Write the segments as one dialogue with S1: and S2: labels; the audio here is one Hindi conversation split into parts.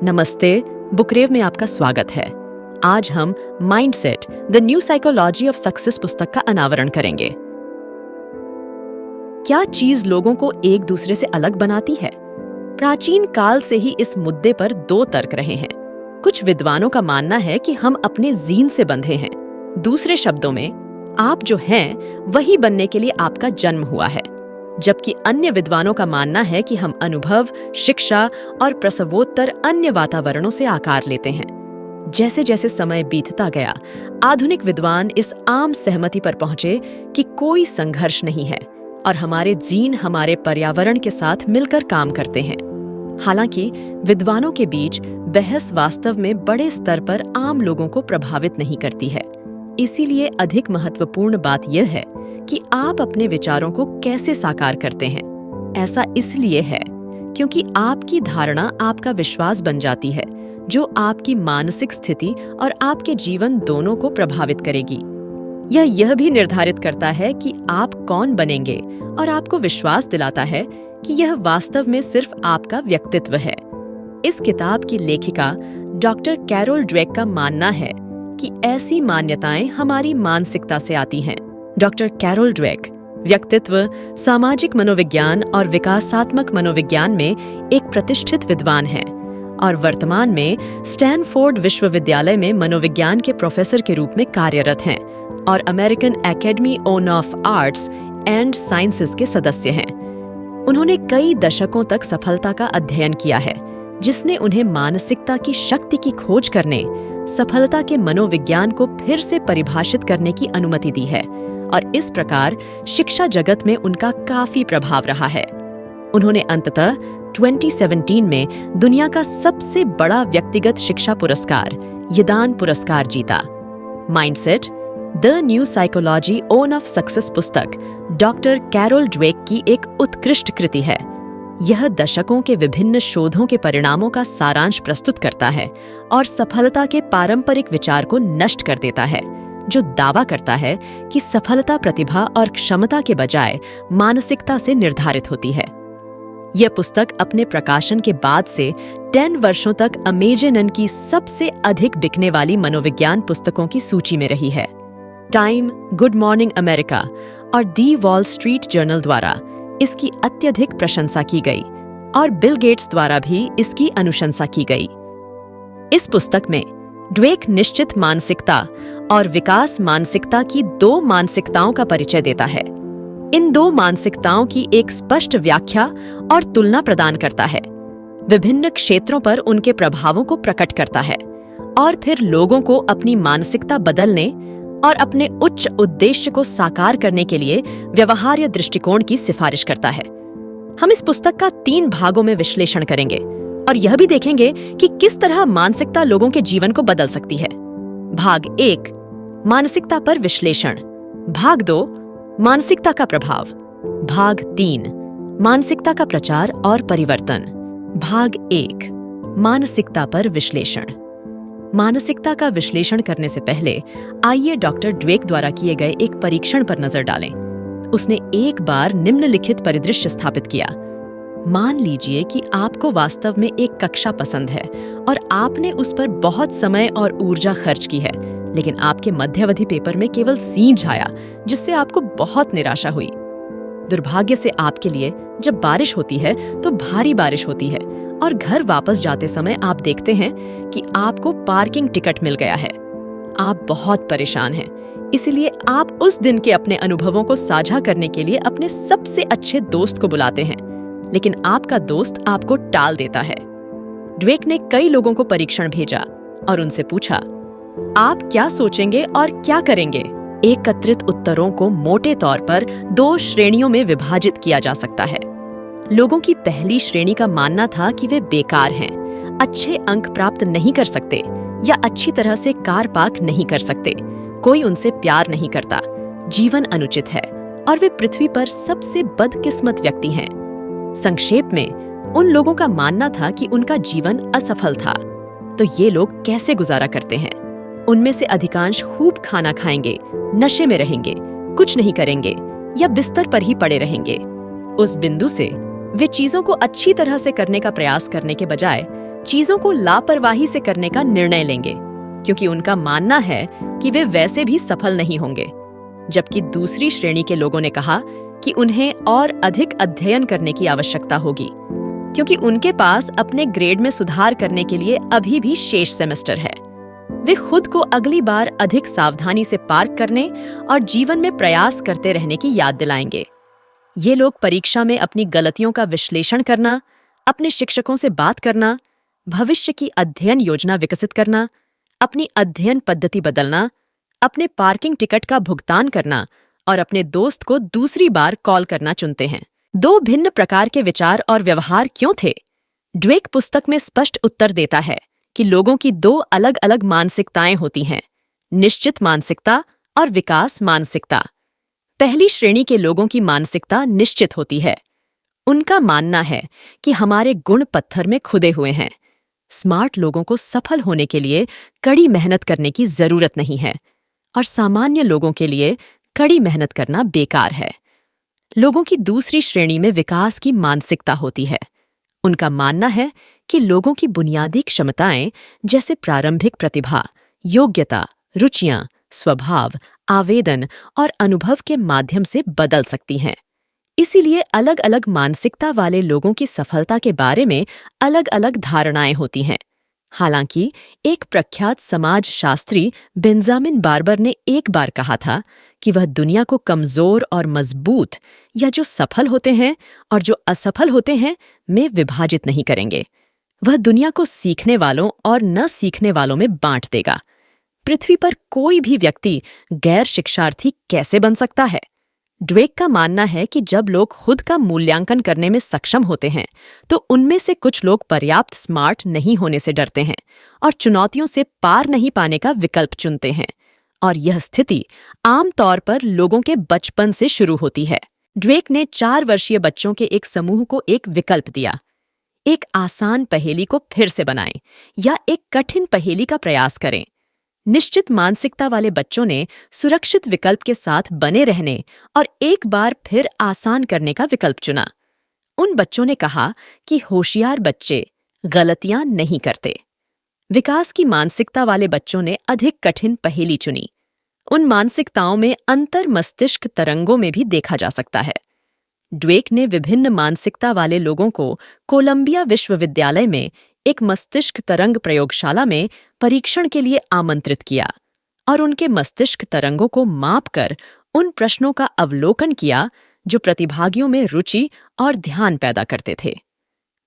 S1: नमस्ते, बुकरेव में आपका स्वागत है। आज हम mindset the new psychology of success पुस्तक का अनावरण करेंगे। क्या चीज लोगों को एक दूसरे से अलग बनाती है? प्राचीन काल से ही इस मुद्दे पर दो तर्क रहे हैं। कुछ विद्वानों का मानना है कि हम अपने जीन से बंधे हैं। दूसरे शब्दों में, आप जो हैं वही बनने के लिए आपका जन्म हुआ है। जबकि अन्य विद्वानों का मानना है कि हम अनुभव, शिक्षा और प्रसवोत्तर अन्य वातावरणों से आकार लेते हैं। जैसे जैसे समय बीतता गया, आधुनिक विद्वान इस आम सहमति पर पहुंचे कि कोई संघर्ष नहीं है और हमारे जीन हमारे पर्यावरण के साथ मिलकर काम करते हैं। हालांकि विद्वानों के बीच बहस वास्तव में बड़े स्तर पर आम लोगों को प्रभावित नहीं करती है। इसीलिए अधिक महत्वपूर्ण बात यह है कि आप अपने विचारों को कैसे साकार करते हैं। ऐसा इसलिए है क्योंकि आपकी धारणा आपका विश्वास बन जाती है, जो आपकी मानसिक स्थिति और आपके जीवन दोनों को प्रभावित करेगी। यह भी निर्धारित करता है कि आप कौन बनेंगे और आपको विश्वास दिलाता है कि यह वास्तव में सिर्फ आपका व्यक्तित्व है। इस किताब की लेखिका डॉक्टर कैरोल ड्वेक का मानना है कि ऐसी मान्यताएं हमारी मानसिकता से आती हैं। डॉक्टर कैरोल ड्वेक व्यक्तित्व, सामाजिक मनोविज्ञान और विकासात्मक मनोविज्ञान में एक प्रतिष्ठित विद्वान हैं और वर्तमान में स्टैनफोर्ड विश्वविद्यालय में मनोविज्ञान के प्रोफेसर के रूप में कार्यरत हैं और American academy of arts and sciences के सदस्य हैं। उन्होंने कई दशकों तक सफलता का अध्ययन किया है, जिसने उन्हें मानसिकता की शक्ति की खोज करने, सफलता के मनोविज्ञान को फिर से परिभाषित करने की अनुमति दी है और इस प्रकार शिक्षा जगत में उनका काफी प्रभाव रहा है। उन्होंने अंततः 2017 में दुनिया का सबसे बड़ा व्यक्तिगत शिक्षा पुरस्कार यदान पुरस्कार जीता। Mindset the new psychology of success पुस्तक डॉक्टर कैरोल ड्वेक की एक उत्कृष्ट कृति है। यह दशकों के विभिन्न शोधों के परिणामों का सारांश प्रस्तुत करता है और सफलता के पारंपरिक विचार को नष्ट कर देता है, जो दावा करता है कि सफलता प्रतिभा और क्षमता के बजाय मानसिकता से निर्धारित होती है। यह पुस्तक अपने प्रकाशन के बाद से 10 वर्षों तक अमेजन की सबसे अधिक बिकने वाली मनोविज्ञान पुस्तकों की सूची में रही है। टाइम, गुड मॉर्निंग अमेरिका और दी वॉल स्ट्रीट जर्नल द्वारा इसकी अत्यधिक प्रशंसा की गई और बिल गेट्स द्वारा भी इसकी अनुशंसा की गई। इस पुस्तक में ड्वेक निश्चित मानसिकता और विकास मानसिकता की दो मानसिकताओं का परिचय देता है। इन दो मानसिकताओं की एक स्पष्ट व्याख्या और तुलना प्रदान करता है, विभिन्न क्षेत्रों पर उनके प्रभावों को प्रकट करता है और फिर लोगों को अपनी मानसिकता बदलने और अपने उच्च उद्देश्य को साकार करने के लिए व्यवहार्य दृष्टिकोण की सिफारिश करता है। हम इस पुस्तक का 3 भागों में विश्लेषण करेंगे और यह भी देखेंगे कि किस तरह मानसिकता लोगों के जीवन को बदल सकती है। भाग 1 मानसिकता पर विश्लेषण, भाग 2 मानसिकता का प्रभाव, भाग 3 मानसिकता का प्रचार और परिवर्तन। भाग 1 मानसिकता पर विश्लेषण। मानसिकता का विश्लेषण करने से पहले आइए डॉक्टर ड्वेक द्वारा किए गए एक परीक्षण पर नजर डालें। उसने एक बार निम्नलिखित परिदृश्य स्थापित किया। मान लीजिए कि आपको वास्तव में एक कक्षा पसंद है और आपने उस पर बहुत समय और ऊर्जा खर्च की है, लेकिन आपके मध्यावधि पेपर में केवल C आया, जिससे आपको बहुत निराशा हुई। दुर्भाग्य से आपके लिए जब बारिश होती है तो भारी बारिश होती है और घर वापस जाते समय आप देखते हैं कि आपको पार्किंग टिकट मिल गया है। आप बहुत परेशान हैं, इसलिए आप उस दिन के अपने अनुभवों को साझा करने के लिए अपने सबसे अच्छे दोस्त को बुलाते हैं, लेकिन आपका दोस्त आपको टाल देता है। ड्वेक ने कई लोगों को परीक्षण भेजा और उनसे पूछा, आप क्या सोचेंगे और क्या करेंगे? एकत्रित उत्तरों को मोटे तौर पर 2 श्रेणियों में विभाजित किया जा सकता है। लोगों की पहली श्रेणी का मानना था कि वे बेकार हैं, अच्छे अंक प्राप्त नहीं कर सकते या अच्छी तरह से कार पार्क नहीं कर सकते, कोई उनसे प्यार नहीं करता, जीवन अनुचित है और वे पृथ्वी पर सबसे बदकिस्मत व्यक्ति हैं। संक्षेप में, उन लोगों का मानना था कि उनका जीवन असफल था। तो ये लोग कैसे गुजारा करते हैं? उनमें से अधिकांश खूब खाना खाएंगे, नशे में रहेंगे, कुछ नहीं करेंगे या बिस्तर पर ही पड़े रहेंगे। उस बिंदु से वे चीजों को अच्छी तरह से करने का प्रयास करने के बजाय चीजों को लापरवाही से करने का निर्णय लेंगे, क्योंकि उनका मानना है कि वे वैसे भी सफल नहीं होंगे। जबकि दूसरी श्रेणी के लोगों ने कहा कि उन्हें और अधिक अध्ययन करने की आवश्यकता होगी, क्योंकि उनके पास अपने ग्रेड में सुधार करने के लिए अभी भी शेष सेमेस्टर है। वे खुद को अगली बार अधिक सावधानी से पार्क करने और जीवन में प्रयास करते रहने की याद दिलाएंगे। ये लोग परीक्षा में अपनी गलतियों का विश्लेषण करना, अपने शिक्षकों से बात करना, भविष्य की अध्ययन योजना विकसित करना, अपनी अध्ययन पद्धति बदलना, अपने पार्किंग टिकट का भुगतान करना और अपने दोस्त को दूसरी बार कॉल करना चुनते हैं। दो भिन्न प्रकार के विचार और व्यवहार क्यों थे? ड्वेक पुस्तक में स्पष्ट उत्तर देता है कि लोगों की दो अलग अलग मानसिकताएं होती हैं, निश्चित मानसिकता और विकास मानसिकता। पहली श्रेणी के लोगों की मानसिकता निश्चित होती है। उनका मानना है कि हमारे गुण पत्थर में खुदे हुए हैं। स्मार्ट लोगों को सफल होने के लिए कड़ी मेहनत करने की जरूरत नहीं है और सामान्य लोगों के लिए कड़ी मेहनत करना बेकार है। लोगों की दूसरी श्रेणी में विकास की मानसिकता होती है। उनका मानना है कि लोगों की बुनियादी क्षमताएं जैसे प्रारंभिक प्रतिभा, योग्यता, रुचियां, स्वभाव, आवेदन और अनुभव के माध्यम से बदल सकती हैं। इसीलिए अलग अलग मानसिकता वाले लोगों की सफलता के बारे में अलग अलग धारणाएं होती हैं। हालांकि एक प्रख्यात समाजशास्त्री बेंजामिन बार्बर ने एक बार कहा था कि वह दुनिया को कमजोर और मजबूत, या जो सफल होते हैं और जो असफल होते हैं, में विभाजित नहीं करेंगे। वह दुनिया को सीखने वालों और न सीखने वालों में बांट देगा। पृथ्वी पर कोई भी व्यक्ति गैर शिक्षार्थी कैसे बन सकता है? ड्वेक का मानना है कि जब लोग खुद का मूल्यांकन करने में सक्षम होते हैं, तो उनमें से कुछ लोग पर्याप्त स्मार्ट नहीं होने से डरते हैं और चुनौतियों से पार नहीं पाने का विकल्प चुनते हैं, और यह स्थिति आम तौर पर लोगों के बचपन से शुरू होती है। ड्वेक ने 4 वर्षीय बच्चों के एक समूह को एक विकल्प दिया। एक आसान पहेली को फिर से बनाएं या एक कठिन पहेली का प्रयास करें। निश्चित मानसिकता वाले बच्चों ने सुरक्षित विकल्प के साथ बने रहने और एक बार फिर आसान करने का विकल्प चुना। उन बच्चों ने कहा कि होशियार बच्चे गलतियां नहीं करते। विकास की मानसिकता वाले बच्चों ने अधिक कठिन पहेली चुनी। उन मानसिकताओं में अंतर मस्तिष्क तरंगों में भी देखा जा सकता है। ड्वेक ने विभिन्न मानसिकता वाले लोगों को कोलंबिया विश्वविद्यालय में एक मस्तिष्क तरंग प्रयोगशाला में परीक्षण के लिए आमंत्रित किया और उनके मस्तिष्क तरंगों को मापकर उन प्रश्नों का अवलोकन किया जो प्रतिभागियों में रुचि और ध्यान पैदा करते थे।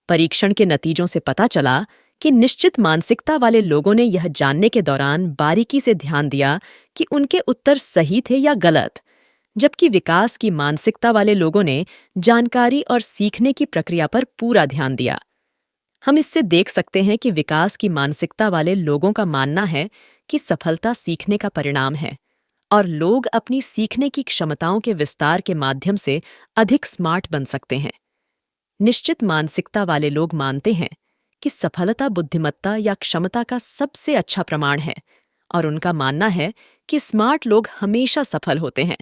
S1: परीक्षण के नतीजों से पता चला कि निश्चित मानसिकता वाले लोगों ने यह जानने के दौरान बारीकी से ध्यान दिया कि उनके उत्तर सही थे या गलत, जबकि विकास की मानसिकता वाले लोगों ने जानकारी और सीखने की प्रक्रिया पर पूरा ध्यान दिया। हम इससे देख सकते हैं कि विकास की मानसिकता वाले लोगों का मानना है कि सफलता सीखने का परिणाम है और लोग अपनी सीखने की क्षमताओं के विस्तार के माध्यम से अधिक स्मार्ट बन सकते हैं। निश्चित मानसिकता वाले लोग मानते हैं कि सफलता बुद्धिमत्ता या क्षमता का सबसे अच्छा प्रमाण है और उनका मानना है कि स्मार्ट लोग हमेशा सफल होते हैं,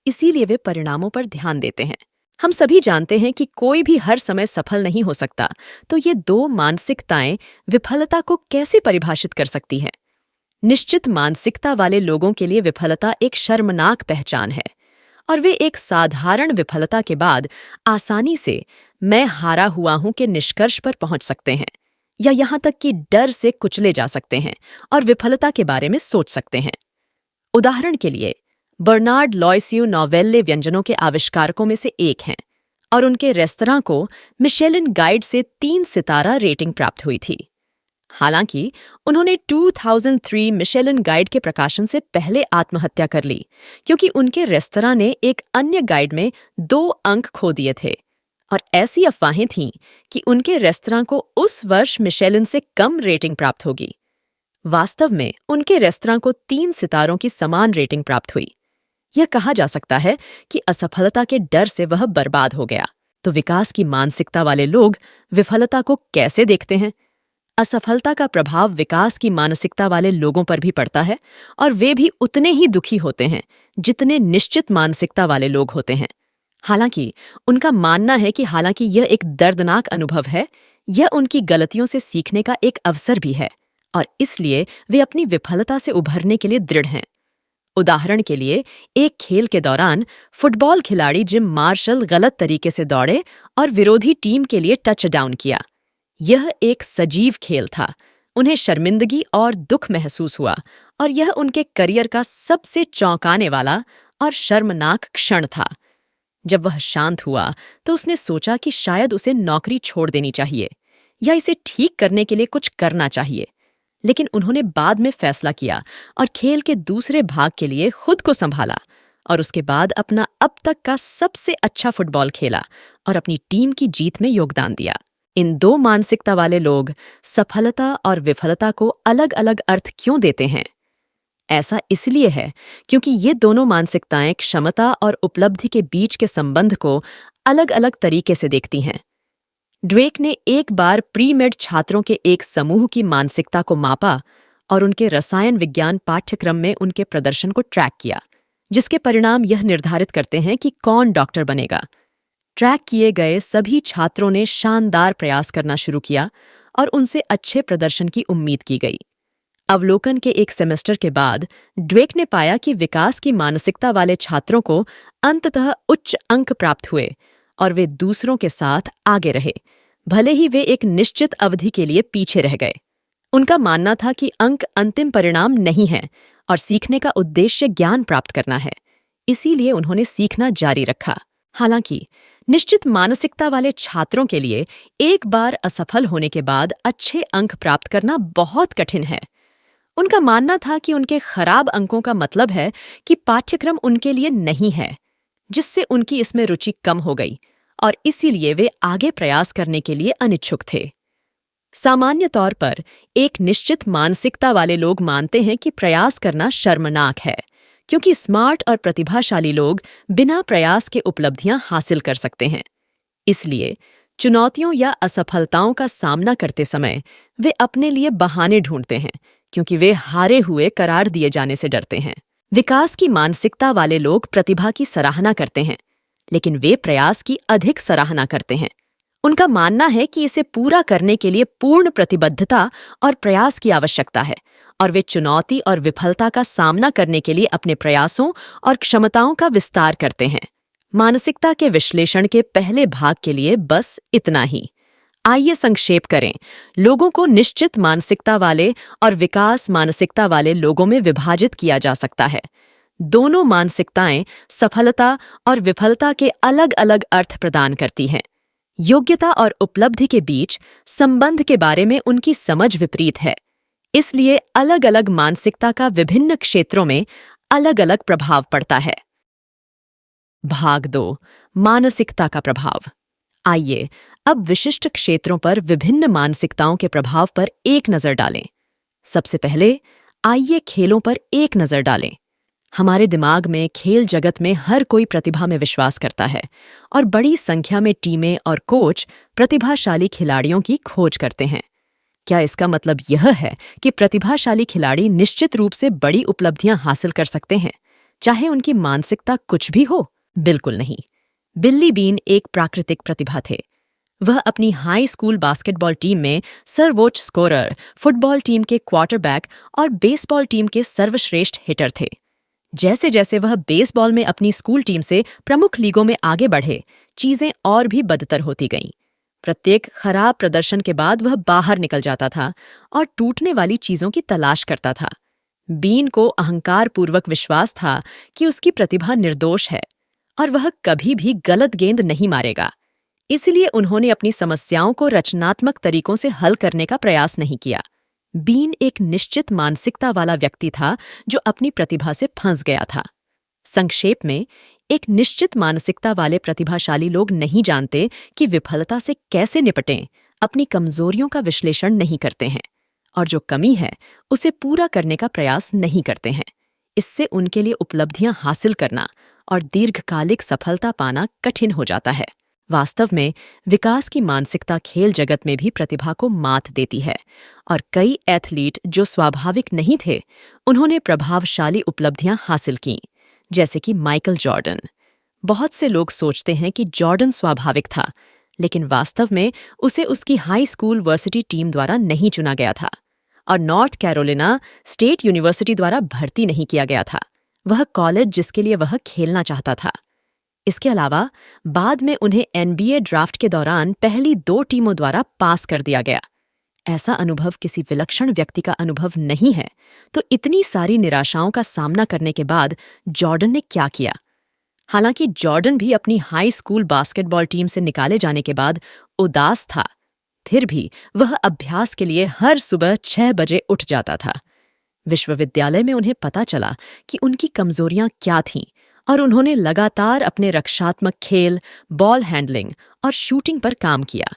S1: इसीलिए वे परिणामों पर ध्यान देते हैं। हम सभी जानते हैं कि कोई भी हर समय सफल नहीं हो सकता, तो ये दो मानसिकताएं विफलता को कैसे परिभाषित कर सकती हैं? निश्चित मानसिकता वाले लोगों के लिए विफलता एक शर्मनाक पहचान है और वे एक साधारण विफलता के बाद आसानी से मैं हारा हुआ हूं के निष्कर्ष पर पहुंच सकते हैं या यहां तक कि डर से कुचले जा सकते हैं और विफलता के बारे में सोच सकते हैं। उदाहरण के लिए बर्नार्ड लॉयसियो नोवेल्ले व्यंजनों के आविष्कारकों में से एक हैं और उनके रेस्तरां को मिशेलिन गाइड से 3 सितारा रेटिंग प्राप्त हुई थी। हालांकि उन्होंने 2003 मिशेलिन गाइड के प्रकाशन से पहले आत्महत्या कर ली क्योंकि उनके रेस्तरां ने एक अन्य गाइड में 2 अंक खो दिए थे और ऐसी अफवाहें थीं कि उनके रेस्तरां को उस वर्ष मिशेलिन से कम रेटिंग प्राप्त होगी। वास्तव में उनके रेस्तरां को 3 सितारों की समान रेटिंग प्राप्त हुई। यह कहा जा सकता है कि असफलता के डर से वह बर्बाद हो गया। तो विकास की मानसिकता वाले लोग विफलता को कैसे देखते हैं? असफलता का प्रभाव विकास की मानसिकता वाले लोगों पर भी पड़ता है और वे भी उतने ही दुखी होते हैं जितने निश्चित मानसिकता वाले लोग होते हैं। हालांकि उनका मानना है कि हालांकि यह एक दर्दनाक अनुभव है, यह उनकी गलतियों से सीखने का एक अवसर भी है और इसलिए वे अपनी विफलता से उभरने के लिए दृढ़ हैं। उदाहरण के लिए, एक खेल के दौरान फुटबॉल खिलाड़ी जिम मार्शल गलत तरीके से दौड़े और विरोधी टीम के लिए टचडाउन किया। यह एक सजीव खेल था। उन्हें शर्मिंदगी और दुख महसूस हुआ और यह उनके करियर का सबसे चौंकाने वाला और शर्मनाक क्षण था। जब वह शांत हुआ तो उसने सोचा कि शायद उसे नौकरी छोड़ देनी चाहिए या इसे ठीक करने के लिए कुछ करना चाहिए, लेकिन उन्होंने बाद में फैसला किया और खेल के दूसरे भाग के लिए खुद को संभाला और उसके बाद अपना अब तक का सबसे अच्छा फुटबॉल खेला और अपनी टीम की जीत में योगदान दिया। इन दो मानसिकता वाले लोग सफलता और विफलता को अलग अलग अर्थ क्यों देते हैं? ऐसा इसलिए है क्योंकि ये दोनों मानसिकताएं क्षमता और उपलब्धि के बीच के संबंध को अलग अलग तरीके से देखती हैं। ड्वेक ने एक बार प्री-मेड छात्रों के एक समूह की मानसिकता को मापा और उनके रसायन विज्ञान पाठ्यक्रम में उनके प्रदर्शन को ट्रैक किया, जिसके परिणाम यह निर्धारित करते हैं कि कौन डॉक्टर बनेगा। ट्रैक किए गए सभी छात्रों ने शानदार प्रयास करना शुरू किया और उनसे अच्छे प्रदर्शन की उम्मीद की गई। अवलोकन के एक सेमेस्टर के बाद ड्वेक ने पाया कि विकास की मानसिकता वाले छात्रों को अंततः उच्च अंक प्राप्त हुए और वे दूसरों के साथ आगे रहे, भले ही वे एक निश्चित अवधि के लिए पीछे रह गए। उनका मानना था कि अंक अंतिम परिणाम नहीं है और सीखने का उद्देश्य ज्ञान प्राप्त करना है, इसीलिए उन्होंने सीखना जारी रखा। हालांकि निश्चित मानसिकता वाले छात्रों के लिए एक बार असफल होने के बाद अच्छे अंक प्राप्त करना बहुत कठिन है। उनका मानना था कि उनके खराब अंकों का मतलब है कि पाठ्यक्रम उनके लिए नहीं है, जिससे उनकी इसमें रुचि कम हो गई और इसीलिए वे आगे प्रयास करने के लिए अनिच्छुक थे। सामान्य तौर पर एक निश्चित मानसिकता वाले लोग मानते हैं कि प्रयास करना शर्मनाक है, क्योंकि स्मार्ट और प्रतिभाशाली लोग बिना प्रयास के उपलब्धियां हासिल कर सकते हैं। इसलिए चुनौतियों या असफलताओं का सामना करते समय वे अपने लिए बहाने ढूंढते हैं, क्योंकि वे हारे हुए करार दिए जाने से डरते हैं। विकास की मानसिकता वाले लोग प्रतिभा की सराहना करते हैं, लेकिन वे प्रयास की अधिक सराहना करते हैं। उनका मानना है कि इसे पूरा करने के लिए पूर्ण प्रतिबद्धता और प्रयास की आवश्यकता है और वे चुनौती और विफलता का सामना करने के लिए अपने प्रयासों और क्षमताओं का विस्तार करते हैं। मानसिकता के विश्लेषण के पहले भाग के लिए बस इतना ही। आइए संक्षेप करें। लोगों को निश्चित मानसिकता वाले और विकास मानसिकता वाले लोगों में विभाजित किया जा सकता है। दोनों मानसिकताएं सफलता और विफलता के अलग अलग अर्थ प्रदान करती हैं। योग्यता और उपलब्धि के बीच संबंध के बारे में उनकी समझ विपरीत है, इसलिए अलग अलग मानसिकता का विभिन्न क्षेत्रों में अलग अलग प्रभाव पड़ता है। भाग 2, मानसिकता का प्रभाव। आइए अब विशिष्ट क्षेत्रों पर विभिन्न मानसिकताओं के प्रभाव पर एक नजर डालें। सबसे पहले आइए खेलों पर एक नजर डालें। हमारे दिमाग में खेल जगत में हर कोई प्रतिभा में विश्वास करता है और बड़ी संख्या में टीमें और कोच प्रतिभाशाली खिलाड़ियों की खोज करते हैं। क्या इसका मतलब यह है कि प्रतिभाशाली खिलाड़ी निश्चित रूप से बड़ी उपलब्धियां हासिल कर सकते हैं, चाहे उनकी मानसिकता कुछ भी हो? बिल्कुल नहीं। बिल्ली बीन एक प्राकृतिक प्रतिभा थे। वह अपनी हाई स्कूल बास्केटबॉल टीम में सर्वोच्च स्कोरर, फुटबॉल टीम के क्वार्टरबैक और बेसबॉल टीम के सर्वश्रेष्ठ हिटर थे। जैसे जैसे वह बेसबॉल में अपनी स्कूल टीम से प्रमुख लीगों में आगे बढ़े, चीजें और भी बदतर होती गईं। प्रत्येक खराब प्रदर्शन के बाद वह बाहर निकल जाता था और टूटने वाली चीजों की तलाश करता था। बीन को अहंकारपूर्वक विश्वास था कि उसकी प्रतिभा निर्दोष है और वह कभी भी गलत गेंद नहीं मारेगा। इसलिए उन्होंने अपनी समस्याओं को रचनात्मक तरीकों से हल करने का प्रयास नहीं किया। बीन एक निश्चित मानसिकता वाला व्यक्ति था जो अपनी प्रतिभा से फंस गया था। संक्षेप में, एक निश्चित मानसिकता वाले प्रतिभाशाली लोग नहीं जानते कि विफलता से कैसे निपटें, अपनी कमजोरियों का विश्लेषण नहीं करते हैं और जो कमी है उसे पूरा करने का प्रयास नहीं करते हैं। इससे उनके लिए उपलब्धियां हासिल करना और दीर्घकालिक सफलता पाना कठिन हो जाता है। वास्तव में विकास की मानसिकता खेल जगत में भी प्रतिभा को मात देती है और कई एथलीट जो स्वाभाविक नहीं थे, उन्होंने प्रभावशाली उपलब्धियां हासिल कीं, जैसे कि माइकल जॉर्डन। बहुत से लोग सोचते हैं कि जॉर्डन स्वाभाविक था, लेकिन वास्तव में उसे उसकी हाई स्कूल वर्सिटी टीम द्वारा नहीं चुना गया था और नॉर्थ कैरोलिना स्टेट यूनिवर्सिटी द्वारा भर्ती नहीं किया गया था, वह कॉलेज जिसके लिए वह खेलना चाहता था। इसके अलावा बाद में उन्हें NBA ड्राफ्ट के दौरान पहली 2 टीमों द्वारा पास कर दिया गया। ऐसा अनुभव किसी विलक्षण व्यक्ति का अनुभव नहीं है, तो इतनी सारी निराशाओं का सामना करने के बाद जॉर्डन ने क्या किया? हालांकि जॉर्डन भी अपनी हाई स्कूल बास्केटबॉल टीम से निकाले जाने के बाद उदास था, फिर भी वह अभ्यास के लिए हर सुबह 6 बजे उठ जाता था। विश्वविद्यालय में उन्हें पता चला कि उनकी कमजोरियां क्या थीं और उन्होंने लगातार अपने रक्षात्मक खेल, बॉल हैंडलिंग और शूटिंग पर काम किया।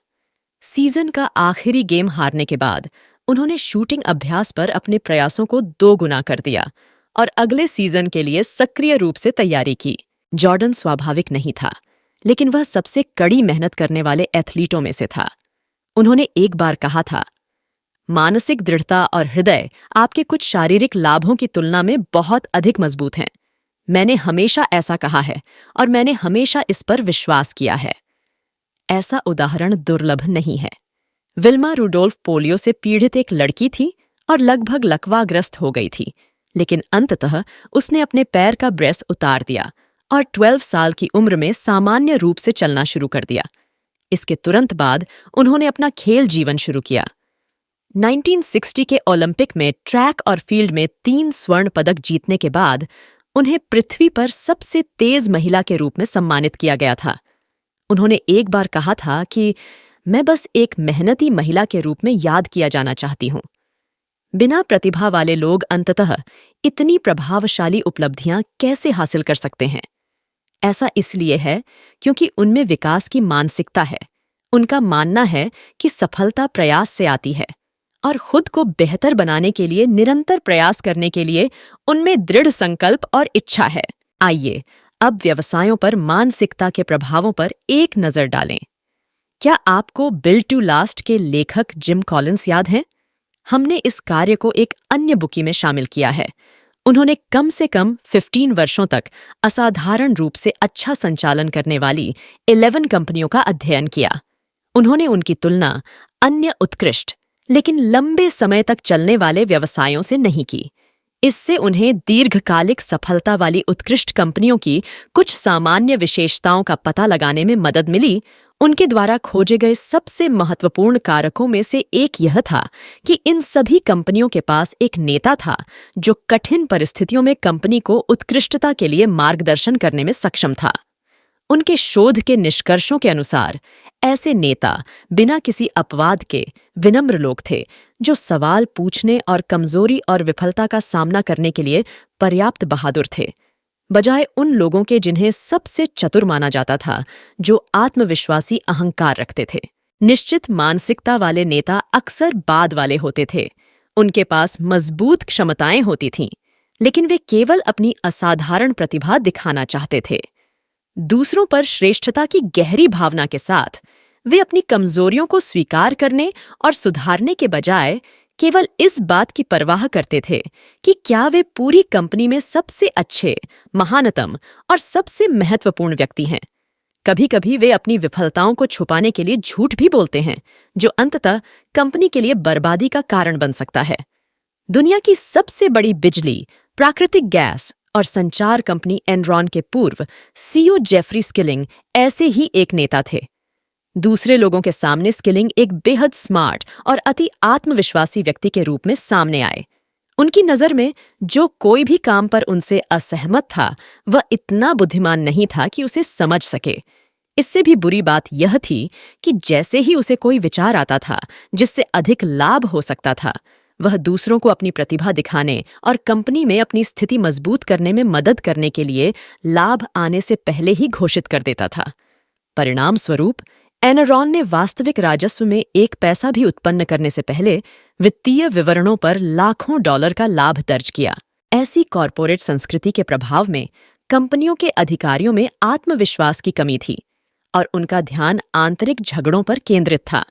S1: सीजन का आखिरी गेम हारने के बाद उन्होंने शूटिंग अभ्यास पर अपने प्रयासों को 2 गुना कर दिया और अगले सीजन के लिए सक्रिय रूप से तैयारी की। जॉर्डन स्वाभाविक नहीं था, लेकिन वह सबसे कड़ी मेहनत करने वाले एथलीटों में से था। उन्होंने एक बार कहा था, मानसिक दृढ़ता और हृदय आपके कुछ शारीरिक लाभों की तुलना में बहुत अधिक मजबूत हैं। मैंने हमेशा ऐसा कहा है और मैंने हमेशा इस पर विश्वास किया है। ऐसा उदाहरण दुर्लभ नहीं है। विल्मा रुडोल्फ पोलियो से पीड़ित एक लड़की थी और लगभग लकवाग्रस्त हो गई थी, लेकिन अंततः उसने अपने पैर का ब्रेस उतार दिया और 12 साल की उम्र में सामान्य रूप से चलना शुरू कर दिया। इसके तुरंत बाद उन्होंने अपना खेल जीवन शुरू किया। 1960 के ओलंपिक में ट्रैक और फील्ड में 3 स्वर्ण पदक जीतने के बाद उन्हें पृथ्वी पर सबसे तेज महिला के रूप में सम्मानित किया गया था। उन्होंने एक बार कहा था कि मैं बस एक मेहनती महिला के रूप में याद किया जाना चाहती हूं। बिना प्रतिभा वाले लोग अंततः इतनी प्रभावशाली उपलब्धियां कैसे हासिल कर सकते हैं? ऐसा इसलिए है क्योंकि उनमें विकास की मानसिकता है। उनका मानना है कि सफलता प्रयास से आती है और खुद को बेहतर बनाने के लिए निरंतर प्रयास करने के लिए उनमें दृढ़ संकल्प और इच्छा है। आइए अब व्यवसायों पर मानसिकता के प्रभावों पर एक नजर डालें। क्या आपको बिल्ड टू लास्ट के लेखक जिम कॉलिंस याद हैं? हमने इस कार्य को एक अन्य बुकी में शामिल किया है। उन्होंने कम से कम 15 वर्षों तक असाधारण रूप से अच्छा संचालन करने वाली 11 कंपनियों का अध्ययन किया। उन्होंने उनकी तुलना अन्य उत्कृष्ट लेकिन लंबे समय तक चलने वाले व्यवसायों से नहीं की। इससे उन्हें दीर्घकालिक सफलता वाली उत्कृष्ट कंपनियों की कुछ सामान्य विशेषताओं का पता लगाने में मदद मिली। उनके द्वारा खोजे गए सबसे महत्वपूर्ण कारकों में से एक यह था कि इन सभी कंपनियों के पास एक नेता था जो कठिन परिस्थितियों में कंपनी को उत्कृष्टता के लिए मार्गदर्शन करने में सक्षम था। उनके शोध के निष्कर्षों के अनुसार ऐसे नेता बिना किसी अपवाद के विनम्र लोग थे जो सवाल पूछने और कमजोरी और विफलता का सामना करने के लिए पर्याप्त बहादुर थे, बजाय उन लोगों के जिन्हें सबसे चतुर माना जाता था, जो आत्मविश्वासी अहंकार रखते थे। निश्चित मानसिकता वाले नेता अक्सर बाद वाले होते थे। उनके पास मजबूत क्षमताएं होती थीं, लेकिन वे केवल अपनी असाधारण प्रतिभा दिखाना चाहते थे। दूसरों पर श्रेष्ठता की गहरी भावना के साथ वे अपनी कमजोरियों को स्वीकार करने और सुधारने के बजाय केवल इस बात की परवाह करते थे कि क्या वे पूरी कंपनी में सबसे अच्छे, महानतम और सबसे महत्वपूर्ण व्यक्ति हैं। कभी-कभी वे अपनी विफलताओं को छुपाने के लिए झूठ भी बोलते हैं, जो अंततः कंपनी के लिए बर्बादी का कारण बन सकता है। दुनिया की सबसे बड़ी बिजली, प्राकृतिक गैस और संचार कंपनी एनरॉन के पूर्व CEO जेफरी स्किलिंग ऐसे ही एक नेता थे। दूसरे लोगों के सामने स्किलिंग एक बेहद स्मार्ट और अति आत्मविश्वासी व्यक्ति के रूप में सामने आए। उनकी नज़र में जो कोई भी काम पर उनसे असहमत था, वह इतना बुद्धिमान नहीं था कि उसे समझ सके। इससे भी बुरी बात यह थी कि जैसे ही उसे कोई विचार आता था जिससे अधिक लाभ हो सकता था, वह दूसरों को अपनी प्रतिभा दिखाने और कंपनी में अपनी स्थिति मजबूत करने में मदद करने के लिए लाभ आने से पहले ही घोषित कर देता था। परिणाम स्वरूप एनरॉन ने वास्तविक राजस्व में एक पैसा भी उत्पन्न करने से पहले वित्तीय विवरणों पर लाखों डॉलर का लाभ दर्ज किया। ऐसी कॉरपोरेट संस्कृति के प्रभाव में कंपनियों के अधिकारियों में आत्मविश्वास की कमी थी और उनका ध्यान आंतरिक झगड़ों पर केंद्रित था।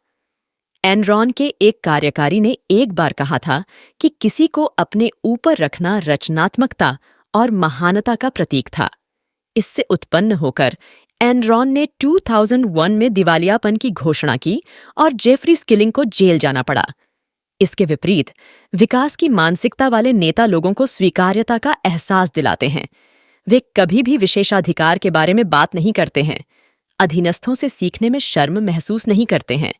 S1: एनरॉन के एक कार्यकारी ने एक बार कहा था कि किसी को अपने ऊपर रखना रचनात्मकता और महानता का प्रतीक था। इससे उत्पन्न होकर एनरॉन ने 2001 में दिवालियापन की घोषणा की और जेफरी स्किलिंग को जेल जाना पड़ा। इसके विपरीत विकास की मानसिकता वाले नेता लोगों को स्वीकार्यता का एहसास दिलाते हैं। वे कभी भी विशेषाधिकार के बारे में बात नहीं करते हैं, अधीनस्थों से सीखने में शर्म महसूस नहीं करते हैं,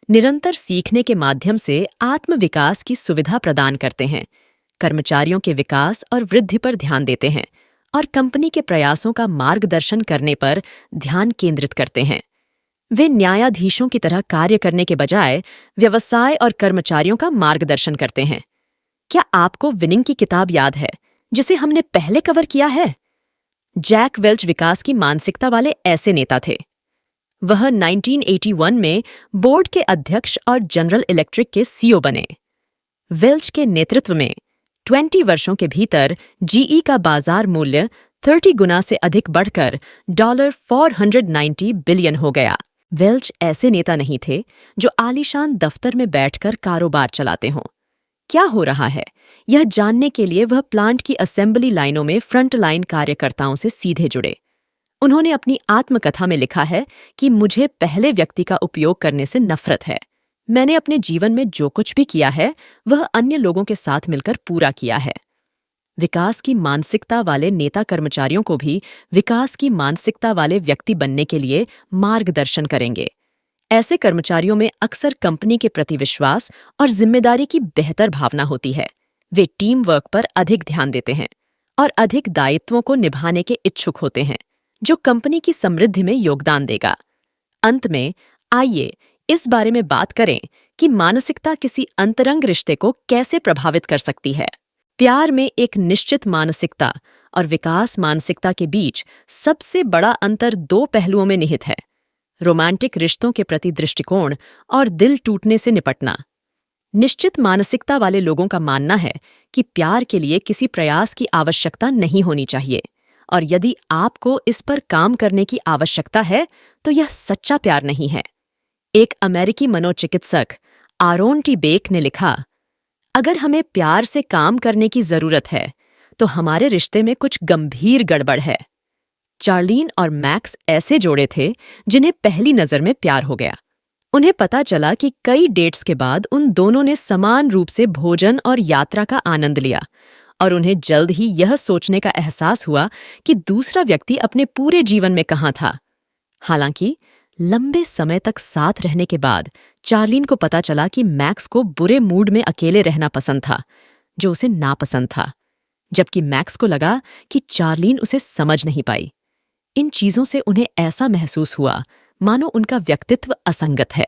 S1: निरंतर सीखने के माध्यम से आत्म विकास की सुविधा प्रदान करते हैं, कर्मचारियों के विकास और वृद्धि पर ध्यान देते हैं और कंपनी के प्रयासों का मार्गदर्शन करने पर ध्यान केंद्रित करते हैं। वे न्यायाधीशों की तरह कार्य करने के बजाय व्यवसाय और कर्मचारियों का मार्गदर्शन करते हैं। क्या आपको विनिंग की किताब याद है, जिसे हमने पहले कवर किया है? जैक वेल्च विकास की मानसिकता वाले ऐसे नेता थे। वह 1981 में बोर्ड के अध्यक्ष और जनरल इलेक्ट्रिक के सीईओ बने। वेल्च के नेतृत्व में 20 वर्षों के भीतर जीई का बाजार मूल्य 30 गुना से अधिक बढ़कर $490 बिलियन हो गया। वेल्च ऐसे नेता नहीं थे जो आलीशान दफ्तर में बैठकर कारोबार चलाते हों। क्या हो रहा है, यह जानने के लिए वह प्लांट की असेंबली लाइनों में फ्रंट लाइन कार्यकर्ताओं से सीधे जुड़े। उन्होंने अपनी आत्मकथा में लिखा है कि मुझे पहले व्यक्ति का उपयोग करने से नफरत है। मैंने अपने जीवन में जो कुछ भी किया है वह अन्य लोगों के साथ मिलकर पूरा किया है। विकास की मानसिकता वाले नेता कर्मचारियों को भी विकास की मानसिकता वाले व्यक्ति बनने के लिए मार्गदर्शन करेंगे। ऐसे कर्मचारियों में अक्सर कंपनी के प्रति विश्वास और जिम्मेदारी की बेहतर भावना होती है। वे टीम वर्क पर अधिक ध्यान देते हैं और अधिक दायित्वों को निभाने के इच्छुक होते हैं, जो कंपनी की समृद्धि में योगदान देगा। अंत में आइए इस बारे में बात करें कि मानसिकता किसी अंतरंग रिश्ते को कैसे प्रभावित कर सकती है। प्यार में एक निश्चित मानसिकता और विकास मानसिकता के बीच सबसे बड़ा अंतर 2 पहलुओं में निहित है: रोमांटिक रिश्तों के प्रति दृष्टिकोण और दिल टूटने से निपटना। निश्चित मानसिकता वाले लोगों का मानना है कि प्यार के लिए किसी प्रयास की आवश्यकता नहीं होनी चाहिए, और यदि आपको इस पर काम करने की आवश्यकता है तो यह सच्चा प्यार नहीं है। एक अमेरिकी मनोचिकित्सक आरोन टी बेक ने लिखा, अगर हमें प्यार से काम करने की जरूरत है तो हमारे रिश्ते में कुछ गंभीर गड़बड़ है। चार्लीन और मैक्स ऐसे जोड़े थे जिन्हें पहली नजर में प्यार हो गया। उन्हें पता चला कि कई डेट्स के बाद उन दोनों ने समान रूप से भोजन और यात्रा का आनंद लिया, और उन्हें जल्द ही यह सोचने का एहसास हुआ कि दूसरा व्यक्ति अपने पूरे जीवन में कहाँ था। हालांकि लंबे समय तक साथ रहने के बाद चार्लीन को पता चला कि मैक्स को बुरे मूड में अकेले रहना पसंद था, जो उसे नापसंद था, जबकि मैक्स को लगा कि चार्लीन उसे समझ नहीं पाई। इन चीजों से उन्हें ऐसा महसूस हुआ मानो उनका व्यक्तित्व असंगत है।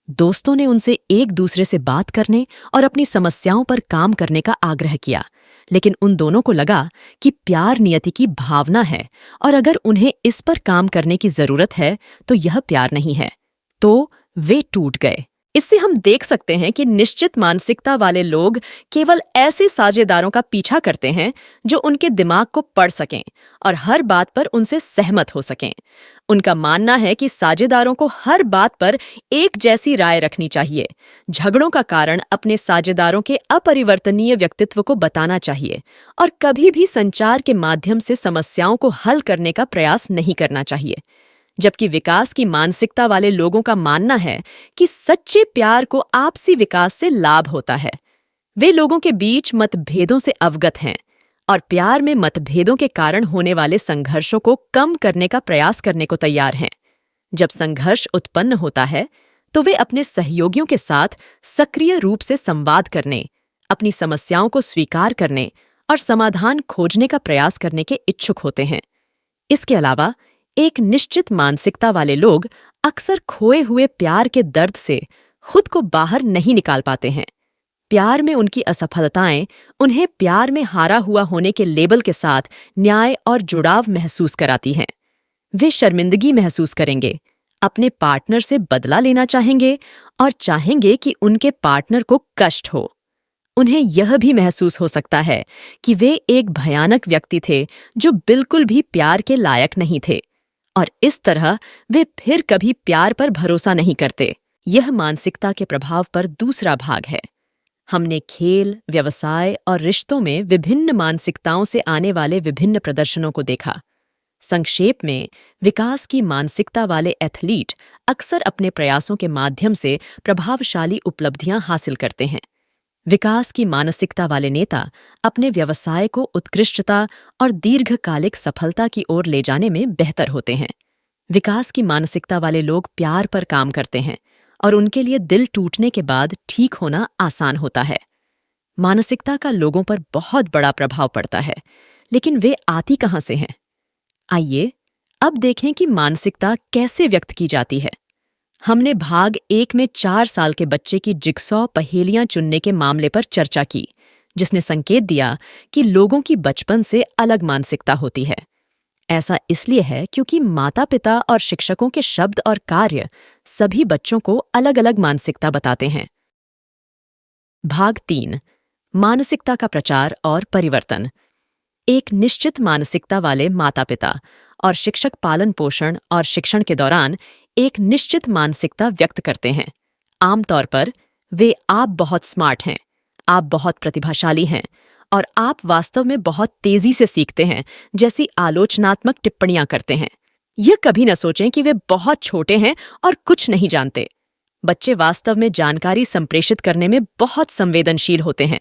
S1: दोस्तों ने उनसे एक दूसरे से बात करने और अपनी समस्याओं पर काम करने का आग्रह किया, लेकिन उन दोनों को लगा कि प्यार नियति की भावना है और अगर उन्हें इस पर काम करने की जरूरत है तो यह प्यार नहीं है। तो वे टूट गए। इससे हम देख सकते हैं कि निश्चित मानसिकता वाले लोग केवल ऐसे साझेदारों का पीछा करते हैं जो उनके दिमाग को पढ़ सकें और हर बात पर उनसे सहमत हो सकें। उनका मानना है कि साझेदारों को हर बात पर एक जैसी राय रखनी चाहिए, झगड़ों का कारण अपने साझेदारों के अपरिवर्तनीय व्यक्तित्व को बताना चाहिए और कभी भी संचार के माध्यम से समस्याओं को हल करने का प्रयास नहीं करना चाहिए। जबकि विकास की मानसिकता वाले लोगों का मानना है कि सच्चे प्यार को आपसी विकास से लाभ होता है। वे लोगों के बीच मतभेदों से अवगत हैं और प्यार में मतभेदों के कारण होने वाले संघर्षों को कम करने का प्रयास करने को तैयार हैं। जब संघर्ष उत्पन्न होता है तो वे अपने सहयोगियों के साथ सक्रिय रूप से संवाद करने, अपनी समस्याओं को स्वीकार करने और समाधान खोजने का प्रयास करने के इच्छुक होते हैं। इसके अलावा एक निश्चित मानसिकता वाले लोग अक्सर खोए हुए प्यार के दर्द से खुद को बाहर नहीं निकाल पाते हैं। प्यार में उनकी असफलताएं उन्हें प्यार में हारा हुआ होने के लेबल के साथ न्याय और जुड़ाव महसूस कराती हैं। वे शर्मिंदगी महसूस करेंगे, अपने पार्टनर से बदला लेना चाहेंगे और चाहेंगे कि उनके पार्टनर को कष्ट हो। उन्हें यह भी महसूस हो सकता है कि वे एक भयानक व्यक्ति थे जो बिल्कुल भी प्यार के लायक नहीं थे, और इस तरह वे फिर कभी प्यार पर भरोसा नहीं करते। यह मानसिकता के प्रभाव पर दूसरा भाग है। हमने खेल, व्यवसाय और रिश्तों में विभिन्न मानसिकताओं से आने वाले विभिन्न प्रदर्शनों को देखा। संक्षेप में, विकास की मानसिकता वाले एथलीट अक्सर अपने प्रयासों के माध्यम से प्रभावशाली उपलब्धियां हासिल करते हैं। विकास की मानसिकता वाले नेता अपने व्यवसाय को उत्कृष्टता और दीर्घकालिक सफलता की ओर ले जाने में बेहतर होते हैं। विकास की मानसिकता वाले लोग प्यार पर काम करते हैं और उनके लिए दिल टूटने के बाद ठीक होना आसान होता है। मानसिकता का लोगों पर बहुत बड़ा प्रभाव पड़ता है, लेकिन वे आती कहाँ से हैं? आइए अब देखें कि मानसिकता कैसे व्यक्त की जाती है। हमने भाग 1 में 4 साल के बच्चे की जिगसॉ पहेलियां चुनने के मामले पर चर्चा की, जिसने संकेत दिया कि लोगों की बचपन से अलग मानसिकता होती है। ऐसा इसलिए है क्योंकि माता-पिता और शिक्षकों के शब्द और कार्य सभी बच्चों को अलग-अलग मानसिकता बताते हैं। भाग 3, मानसिकता का प्रचार और परिवर्तन। एक निश्चित मानसिकता वाले माता-पिता और शिक्षक पालन पोषण और शिक्षण के दौरान एक निश्चित मानसिकता व्यक्त करते हैं। आमतौर पर वे आप बहुत स्मार्ट हैं, आप बहुत प्रतिभाशाली हैं और आप वास्तव में बहुत तेजी से सीखते हैं जैसी आलोचनात्मक टिप्पणियां करते हैं। यह कभी न सोचें कि वे बहुत छोटे हैं और कुछ नहीं जानते। बच्चे वास्तव में जानकारी संप्रेषित करने में बहुत संवेदनशील होते हैं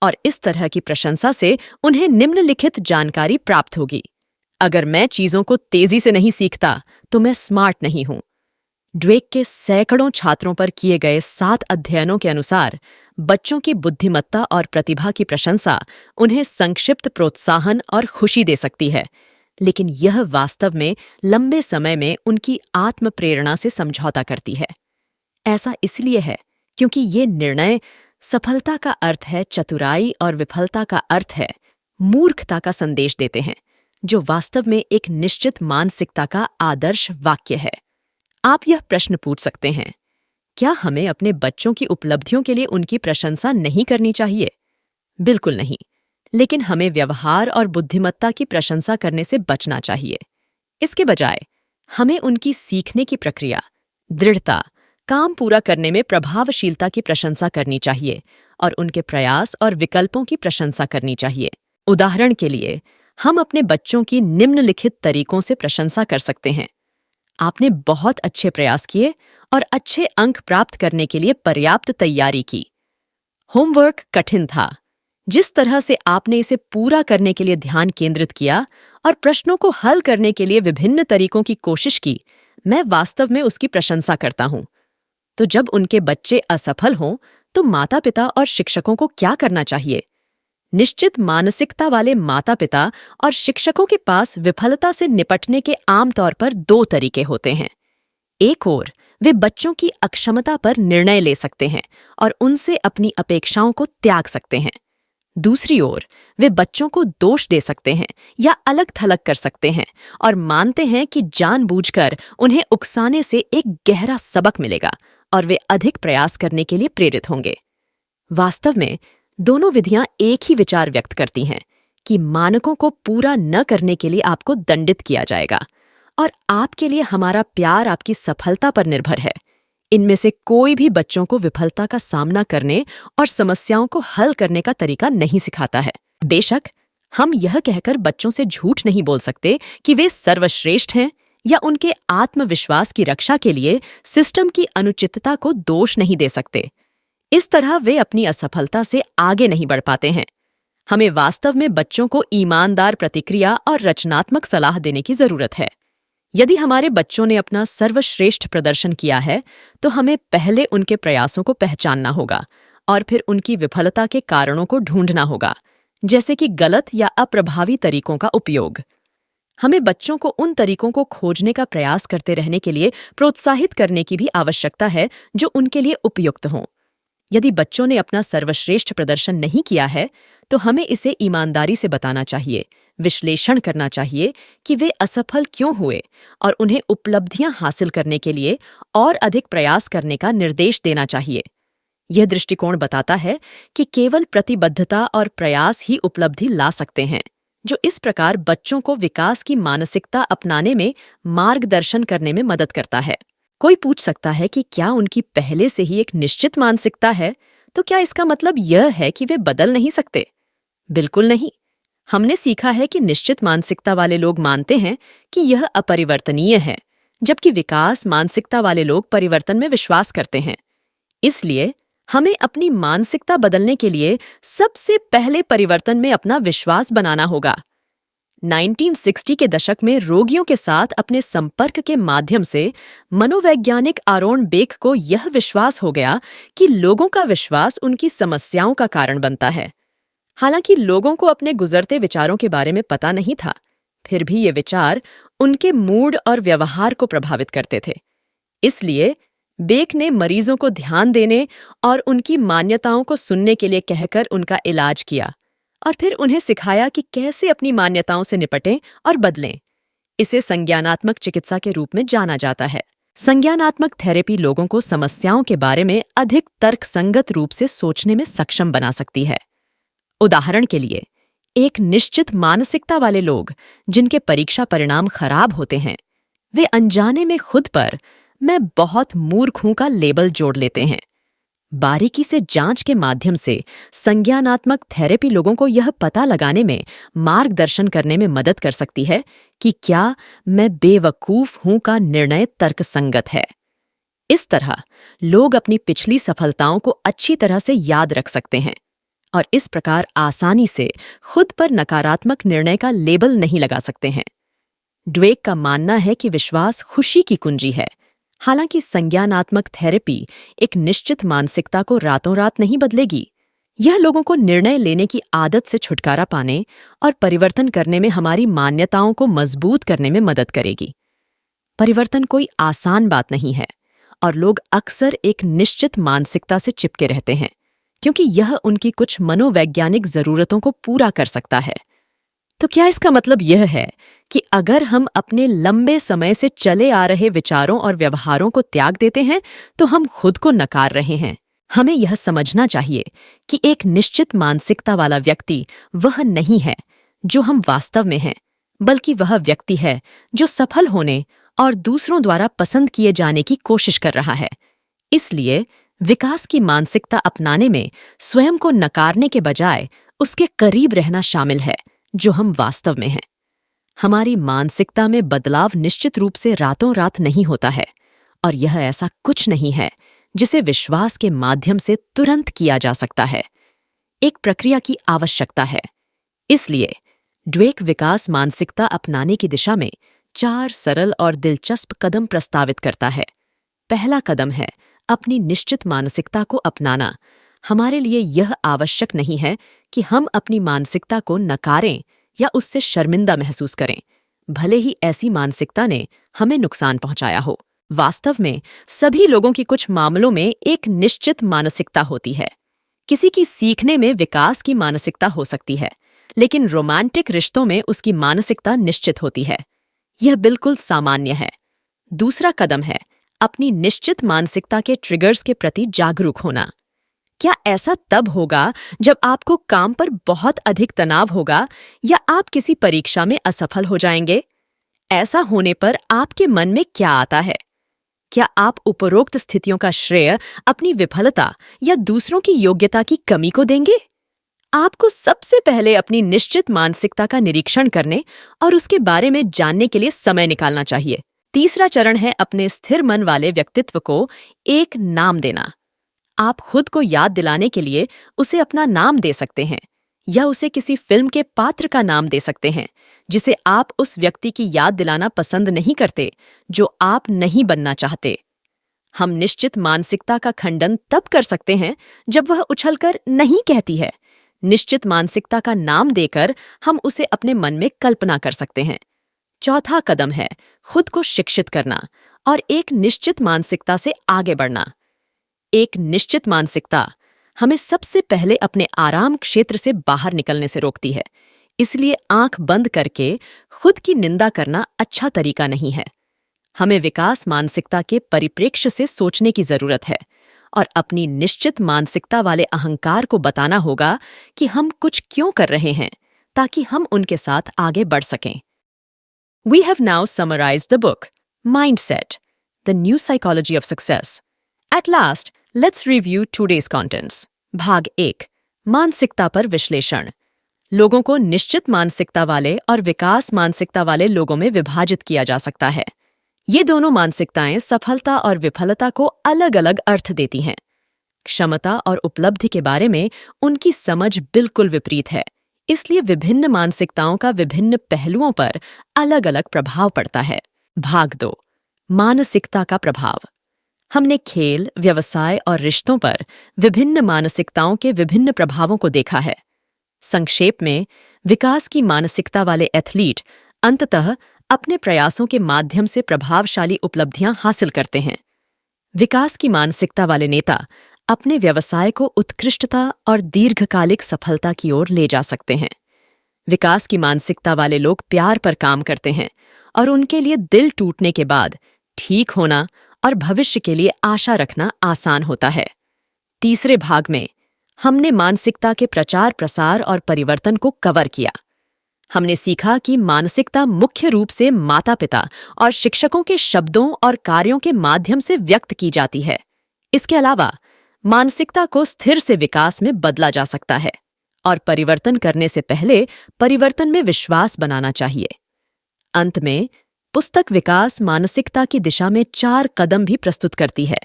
S1: और इस तरह की प्रशंसा से उन्हें निम्नलिखित जानकारी प्राप्त होगी। अगर मैं चीजों को तेजी से नहीं सीखता तो मैं स्मार्ट नहीं हूं। ड्वेक के सैकड़ों छात्रों पर किए गए 7 अध्ययनों के अनुसार बच्चों की बुद्धिमत्ता और प्रतिभा की प्रशंसा उन्हें संक्षिप्त प्रोत्साहन और खुशी दे सकती है, लेकिन यह वास्तव में लंबे समय में उनकी आत्म प्रेरणा से समझौता करती है। ऐसा इसलिए है क्योंकि ये निर्णय सफलता का अर्थ है चतुराई और विफलता का अर्थ है मूर्खता का संदेश देते हैं, जो वास्तव में एक निश्चित मानसिकता का आदर्श वाक्य है। आप यह प्रश्न पूछ सकते हैं, क्या हमें अपने बच्चों की उपलब्धियों के लिए उनकी प्रशंसा नहीं करनी चाहिए? बिल्कुल नहीं, लेकिन हमें व्यवहार और बुद्धिमत्ता की प्रशंसा करने से बचना चाहिए। इसके बजाय हमें उनकी सीखने की प्रक्रिया, दृढ़ता, काम पूरा करने में प्रभावशीलता की प्रशंसा करनी चाहिए और उनके प्रयास और विकल्पों की प्रशंसा करनी चाहिए। उदाहरण के लिए, हम अपने बच्चों की निम्नलिखित तरीकों से प्रशंसा कर सकते हैं। आपने बहुत अच्छे प्रयास किए और अच्छे अंक प्राप्त करने के लिए पर्याप्त तैयारी की। होमवर्क कठिन था। जिस तरह से आपने इसे पूरा करने के लिए ध्यान केंद्रित किया और प्रश्नों को हल करने के लिए विभिन्न तरीकों की कोशिश की, मैं वास्तव में उसकी प्रशंसा करता हूं। तो जब उनके बच्चे असफल हों, तो माता-पिता और शिक्षकों को क्या करना चाहिए? निश्चित मानसिकता वाले माता-पिता और शिक्षकों के पास विफलता से निपटने के आमतौर पर 2 तरीके होते हैं। एक ओर, वे बच्चों की अक्षमता पर निर्णय ले सकते हैं और उनसे अपनी अपेक्षाओं को त्याग सकते हैं। दूसरी ओर, वे बच्चों को दोष दे सकते हैं या अलग-थलग कर सकते हैं और मानते हैं कि जानबूझकर उन्हें उकसाने से एक गहरा सबक मिलेगा और वे अधिक प्रयास करने के लिए प्रेरित होंगे। वास्तव में दोनों विधियां एक ही विचार व्यक्त करती हैं कि मानकों को पूरा न करने के लिए आपको दंडित किया जाएगा और आपके लिए हमारा प्यार आपकी सफलता पर निर्भर है। इनमें से कोई भी बच्चों को विफलता का सामना करने और समस्याओं को हल करने का तरीका नहीं सिखाता है। बेशक, हम यह कहकर बच्चों से झूठ नहीं बोल सकते कि वे सर्वश्रेष्ठ हैं या उनके आत्मविश्वास की रक्षा के लिए सिस्टम की अनुचितता को दोष नहीं दे सकते। इस तरह वे अपनी असफलता से आगे नहीं बढ़ पाते हैं। हमें वास्तव में बच्चों को ईमानदार प्रतिक्रिया और रचनात्मक सलाह देने की जरूरत है। यदि हमारे बच्चों ने अपना सर्वश्रेष्ठ प्रदर्शन किया है, तो हमें पहले उनके प्रयासों को पहचानना होगा और फिर उनकी विफलता के कारणों को ढूंढना होगा, जैसे कि गलत या अप्रभावी तरीकों का उपयोग। हमें बच्चों को उन तरीकों को खोजने का प्रयास करते रहने के लिए प्रोत्साहित करने की भी आवश्यकता है जो उनके लिए उपयुक्त हों। यदि बच्चों ने अपना सर्वश्रेष्ठ प्रदर्शन नहीं किया है, तो हमें इसे ईमानदारी से बताना चाहिए, विश्लेषण करना चाहिए कि वे असफल क्यों हुए और उन्हें उपलब्धियां हासिल करने के लिए और अधिक प्रयास करने का निर्देश देना चाहिए। यह दृष्टिकोण बताता है कि केवल प्रतिबद्धता और प्रयास ही उपलब्धि ला सकते हैं, जो इस प्रकार बच्चों को विकास की मानसिकता अपनाने में मार्गदर्शन करने में मदद करता है। कोई पूछ सकता है कि क्या उनकी पहले से ही एक निश्चित मानसिकता है, तो क्या इसका मतलब यह है कि वे बदल नहीं सकते? बिल्कुल नहीं। हमने सीखा है कि निश्चित मानसिकता वाले लोग मानते हैं कि यह अपरिवर्तनीय है, जबकि विकास मानसिकता वाले लोग परिवर्तन में विश्वास करते हैं। इसलिए हमें अपनी मानसिकता बदलने के लिए सबसे पहले परिवर्तन में अपना विश्वास बनाना होगा। 1960 के दशक में रोगियों के साथ अपने संपर्क के माध्यम से मनोवैज्ञानिक आरोन बेक को यह विश्वास हो गया कि लोगों का विश्वास उनकी समस्याओं का कारण बनता है। हालांकि लोगों को अपने गुजरते विचारों के बारे में पता नहीं था, फिर भी ये विचार उनके मूड और व्यवहार को प्रभावित करते थे। इसलिए बेक ने मरीजों को ध्यान देने और उनकी मान्यताओं को सुनने के लिए कहकर उनका इलाज किया और फिर उन्हें सिखाया कि कैसे अपनी मान्यताओं से निपटें और बदलें। इसे संज्ञानात्मक चिकित्सा के रूप में जाना जाता है। संज्ञानात्मक थेरेपी लोगों को समस्याओं के बारे में अधिक तर्कसंगत रूप से सोचने में सक्षम बना सकती है। उदाहरण के लिए, एक निश्चित मानसिकता वाले लोग जिनके परीक्षा परिणाम खराब होते हैं, वे अनजाने में खुद पर "मैं बहुत मूर्ख हूं" का लेबल जोड़ लेते हैं। बारीकी से जांच के माध्यम से संज्ञानात्मक थेरेपी लोगों को यह पता लगाने में मार्गदर्शन करने में मदद कर सकती है कि क्या "मैं बेवकूफ हूं" का निर्णय तर्कसंगत है। इस तरह लोग अपनी पिछली सफलताओं को अच्छी तरह से याद रख सकते हैं और इस प्रकार आसानी से खुद पर नकारात्मक निर्णय का लेबल नहीं लगा सकते हैं। ड्वेक का मानना है कि विश्वास खुशी की कुंजी है। हालांकि संज्ञानात्मक थेरेपी एक निश्चित मानसिकता को रातों रात नहीं बदलेगी। यह लोगों को निर्णय लेने की आदत से छुटकारा पाने और परिवर्तन करने में हमारी मान्यताओं को मजबूत करने में मदद करेगी। परिवर्तन कोई आसान बात नहीं है और लोग अक्सर एक निश्चित मानसिकता से चिपके रहते हैं, क्योंकि यह उनकी कुछ मनोवैज्ञानिक जरूरतों को पूरा कर सकता है। तो क्या इसका मतलब यह है कि अगर हम अपने लंबे समय से चले आ रहे विचारों और व्यवहारों को त्याग देते हैं तो हम खुद को नकार रहे हैं? हमें यह समझना चाहिए कि एक निश्चित मानसिकता वाला व्यक्ति वह नहीं है जो हम वास्तव में हैं, बल्कि वह व्यक्ति है जो सफल होने और दूसरों द्वारा पसंद किए जाने की कोशिश कर रहा है। इसलिए विकास की मानसिकता अपनाने में स्वयं को नकारने के बजाय उसके करीब रहना शामिल है जो हम वास्तव में हैं। हमारी मानसिकता में बदलाव निश्चित रूप से रातों रात नहीं होता है और यह ऐसा कुछ नहीं है जिसे विश्वास के माध्यम से तुरंत किया जा सकता है। एक प्रक्रिया की आवश्यकता है। इसलिए ड्वेक विकास मानसिकता अपनाने की दिशा में 4 सरल और दिलचस्प कदम प्रस्तावित करता है। पहला कदम है अपनी निश्चित मानसिकता को अपनाना। हमारे लिए यह आवश्यक नहीं है कि हम अपनी मानसिकता को नकारें या उससे शर्मिंदा महसूस करें, भले ही ऐसी मानसिकता ने हमें नुकसान पहुंचाया हो। वास्तव में सभी लोगों की कुछ मामलों में एक निश्चित मानसिकता होती है। किसी की सीखने में विकास की मानसिकता हो सकती है, लेकिन रोमांटिक रिश्तों में उसकी मानसिकता निश्चित होती है। यह बिल्कुल सामान्य है। दूसरा कदम है अपनी निश्चित मानसिकता के ट्रिगर्स के प्रति जागरूक होना। क्या ऐसा तब होगा जब आपको काम पर बहुत अधिक तनाव होगा या आप किसी परीक्षा में असफल हो जाएंगे? ऐसा होने पर आपके मन में क्या आता है? क्या आप उपरोक्त स्थितियों का श्रेय अपनी विफलता या दूसरों की योग्यता की कमी को देंगे? आपको सबसे पहले अपनी निश्चित मानसिकता का निरीक्षण करने और उसके बारे में जानने के लिए समय निकालना चाहिए। तीसरा चरण है अपने स्थिर मन वाले व्यक्तित्व को एक नाम देना। आप खुद को याद दिलाने के लिए उसे अपना नाम दे सकते हैं या उसे किसी फिल्म के पात्र का नाम दे सकते हैं जिसे आप उस व्यक्ति की याद दिलाना पसंद नहीं करते, जो आप नहीं बनना चाहते। हम निश्चित मानसिकता का खंडन तब कर सकते हैं जब वह उछलकर नहीं कहती है। निश्चित मानसिकता का नाम देकर हम उसे अपने मन में कल्पना कर सकते हैं। चौथा कदम है खुद को शिक्षित करना और एक निश्चित मानसिकता से आगे बढ़ना। एक निश्चित मानसिकता हमें सबसे पहले अपने आराम क्षेत्र से बाहर निकलने से रोकती है। इसलिए आंख बंद करके खुद की निंदा करना अच्छा तरीका नहीं है। हमें विकास मानसिकता के परिप्रेक्ष्य से सोचने की जरूरत है और अपनी निश्चित मानसिकता वाले अहंकार को बताना होगा कि हम कुछ क्यों कर रहे हैं ताकि हम उनके साथ आगे बढ़ सकें। We have now summarized the book, Mindset, The New Psychology of Success. At last, let's review today's contents. भाग 1, मानसिकता पर विश्लेषण। लोगों को निश्चित मानसिकता वाले और विकास मानसिकता वाले लोगों में विभाजित किया जा सकता है। ये दोनों मानसिकताएं सफलता और विफलता को अलग-अलग अर्थ देती हैं। क्षमता और उपलब्धि के बारे में उनकी समझ बिल्कुल विपरीत है, इसलिए विभिन्न मानसिकताओं का विभिन्न पहलुओं पर अलग-अलग प्रभाव पड़ता है। भाग 2, मानसिकता का प्रभाव। हमने खेल, व्यवसाय और रिश्तों पर विभिन्न मानसिकताओं के विभिन्न प्रभावों को देखा है। संक्षेप में, विकास की मानसिकता वाले एथलीट अंततः अपने प्रयासों के माध्यम से प्रभावशाली उपलब्धियां हासिल करते हैं। विकास की मानसिकता वाले नेता अपने व्यवसाय को उत्कृष्टता और दीर्घकालिक सफलता की ओर ले जा सकते हैं। विकास की मानसिकता वाले लोग प्यार पर काम करते हैं और उनके लिए दिल टूटने के बाद ठीक होना और भविष्य के लिए आशा रखना आसान होता है। तीसरे भाग में हमने मानसिकता के प्रचार प्रसार और परिवर्तन को कवर किया। हमने सीखा कि मानसिकता मुख्य रूप से माता-पिता और शिक्षकों के शब्दों और कार्यों के माध्यम से व्यक्त की जाती है। इसके अलावा मानसिकता को स्थिर से विकास में बदला जा सकता है और परिवर्तन करने से पहले परिवर्तन में विश्वास बनाना चाहिए। अंत में, पुस्तक विकास मानसिकता की दिशा में 4 कदम भी प्रस्तुत करती है,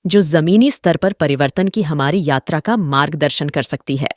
S1: जो जमीनी स्तर पर परिवर्तन की हमारी यात्रा का मार्गदर्शन कर सकती है।